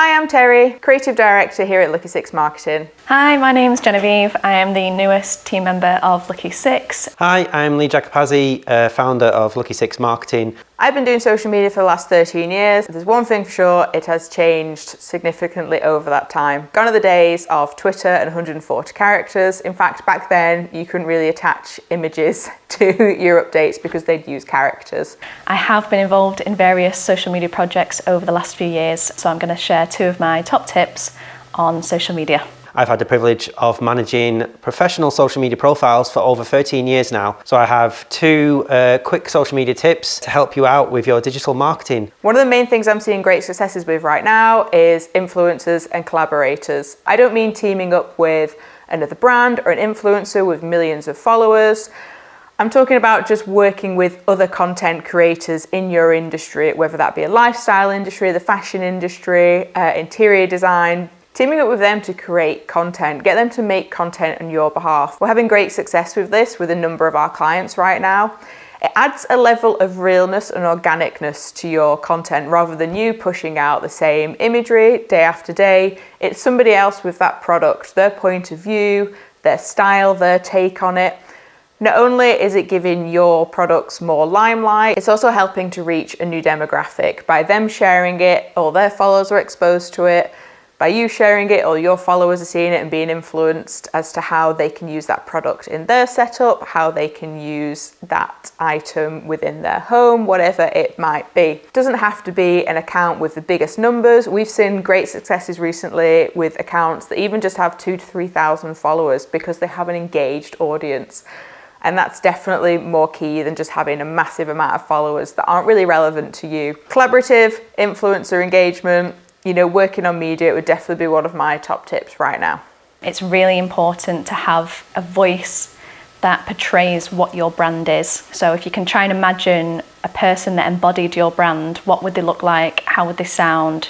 Hi, I'm Terri, Creative Director here at Lucky 6 Marketing. Hi, my name's Genevieve. I am the newest team member of Lucky 6. Hi, I'm Lee Jacopazzi, founder of Lucky 6 Marketing. I've been doing social media for the last 13 years. There's one thing for sure, it has changed significantly over that time. Gone are the days of Twitter and 140 characters. In fact, back then you couldn't really attach images to your updates because they'd use characters. I have been involved in various social media projects over the last few years, so I'm going to share two of my top tips on social media. I've had the privilege of managing professional social media profiles for over 13 years now. So I have two quick social media tips to help you out with your digital marketing. One of the main things I'm seeing great successes with right now is influencers and collaborators. I don't mean teaming up with another brand or an influencer with millions of followers. I'm talking about just working with other content creators in your industry, whether that be a lifestyle industry, the fashion industry, interior design, teaming up with them to create content, get them to make content on your behalf. We're having great success with this with a number of our clients right now. It adds a level of realness and organicness to your content rather than you pushing out the same imagery day after day. It's somebody else with that product, their point of view, their style, their take on it. Not only is it giving your products more limelight, it's also helping to reach a new demographic. By them sharing it, all their followers are exposed to it. By you sharing it, all your followers are seeing it and being influenced as to how they can use that product in their setup, how they can use that item within their home, whatever it might be. It doesn't have to be an account with the biggest numbers. We've seen great successes recently with accounts that even just have 2,000 to 3,000 followers because they have an engaged audience. And that's definitely more key than just having a massive amount of followers that aren't really relevant to you. Collaborative, influencer engagement, working on media, it would definitely be one of my top tips right now. It's really important to have a voice that portrays what your brand is. So if you can try and imagine a person that embodied your brand, what would they look like? How would they sound?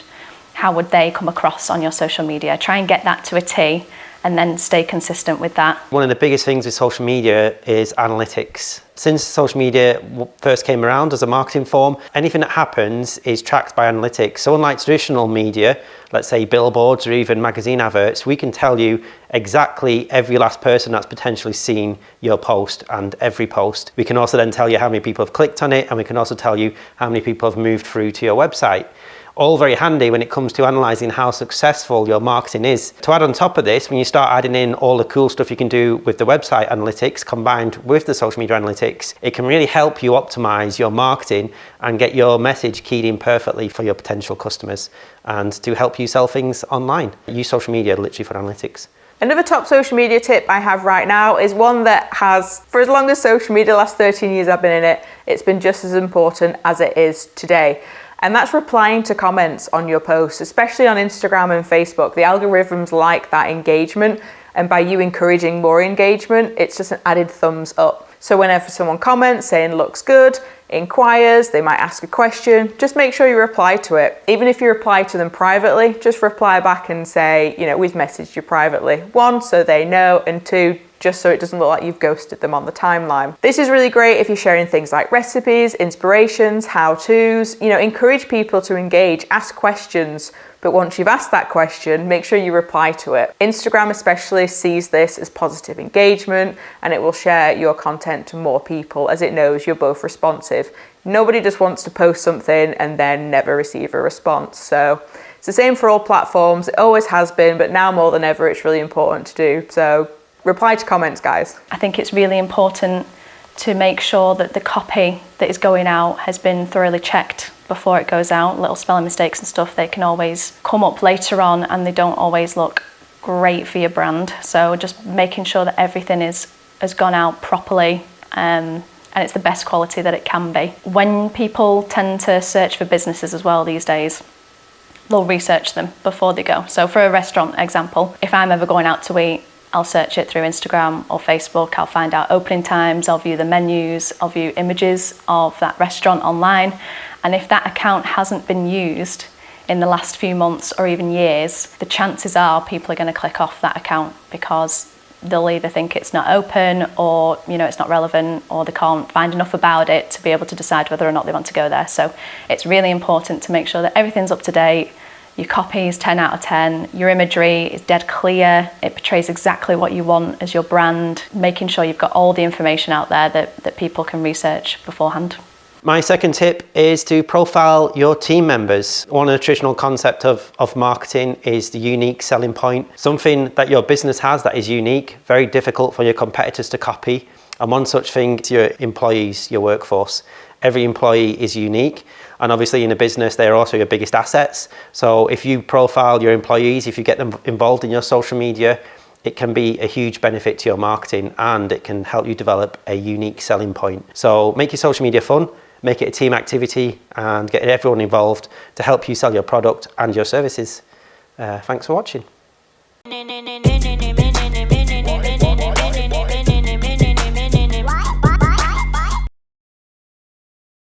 How would they come across on your social media? Try and get that to a T and then stay consistent with that. One of the biggest things with social media is analytics. Since social media first came around as a marketing form, anything that happens is tracked by analytics. So unlike traditional media, let's say billboards or even magazine adverts, we can tell you exactly every last person that's potentially seen your post and every post. We can also then tell you how many people have clicked on it, and we can also tell you how many people have moved through to your website. All very handy when it comes to analysing how successful your marketing is. To add on top of this, when you start adding in all the cool stuff you can do with the website analytics combined with the social media analytics, it can really help you optimise your marketing and get your message keyed in perfectly for your potential customers and to help you sell things online. Use social media literally for analytics. Another top social media tip I have right now is one that has, for as long as social media, the last 13 years I've been in it, it's been just as important as it is today. And that's replying to comments on your posts, especially on Instagram and Facebook. The algorithms like that engagement, and by you encouraging more engagement, it's just an added thumbs up. So whenever someone comments saying looks good, inquires, they might ask a question, just make sure you reply to it. Even if you reply to them privately, just reply back and say, we've messaged you privately. One, so they know, and two, just so it doesn't look like you've ghosted them on the timeline. This is really great if you're sharing things like recipes, inspirations, how-tos. Encourage people to engage, ask questions, but once you've asked that question, make sure you reply to it. Instagram especially sees this as positive engagement, and it will share your content to more people as it knows you're both responsive. Nobody just wants to post something and then never receive a response. So it's the same for all platforms. It always has been, but now more than ever, it's really important to do. So reply to comments, guys. I think it's really important to make sure that the copy that is going out has been thoroughly checked before it goes out. Little spelling mistakes and stuff, they can always come up later on and they don't always look great for your brand. So just making sure that everything has gone out properly and it's the best quality that it can be. When people tend to search for businesses as well these days, they'll research them before they go. So for a restaurant example, if I'm ever going out to eat, I'll search it through Instagram or Facebook. I'll find out opening times, I'll view the menus, I'll view images of that restaurant online. And if that account hasn't been used in the last few months or even years, the chances are people are going to click off that account because they'll either think it's not open or it's not relevant, or they can't find enough about it to be able to decide whether or not they want to go there. So it's really important to make sure that everything's up to date, Your copy is 10 out of 10. Your imagery is dead clear. It portrays exactly what you want as your brand, making sure you've got all the information out there that people can research beforehand. My second tip is to profile your team members. One of the traditional concepts of marketing is the unique selling point. Something that your business has that is unique, very difficult for your competitors to copy. And one such thing is your employees, your workforce. Every employee is unique. And obviously in a business, they're also your biggest assets. So if you profile your employees, if you get them involved in your social media, it can be a huge benefit to your marketing and it can help you develop a unique selling point. So make your social media fun. Make it a team activity and get everyone involved to help you sell your product and your services. Thanks for watching.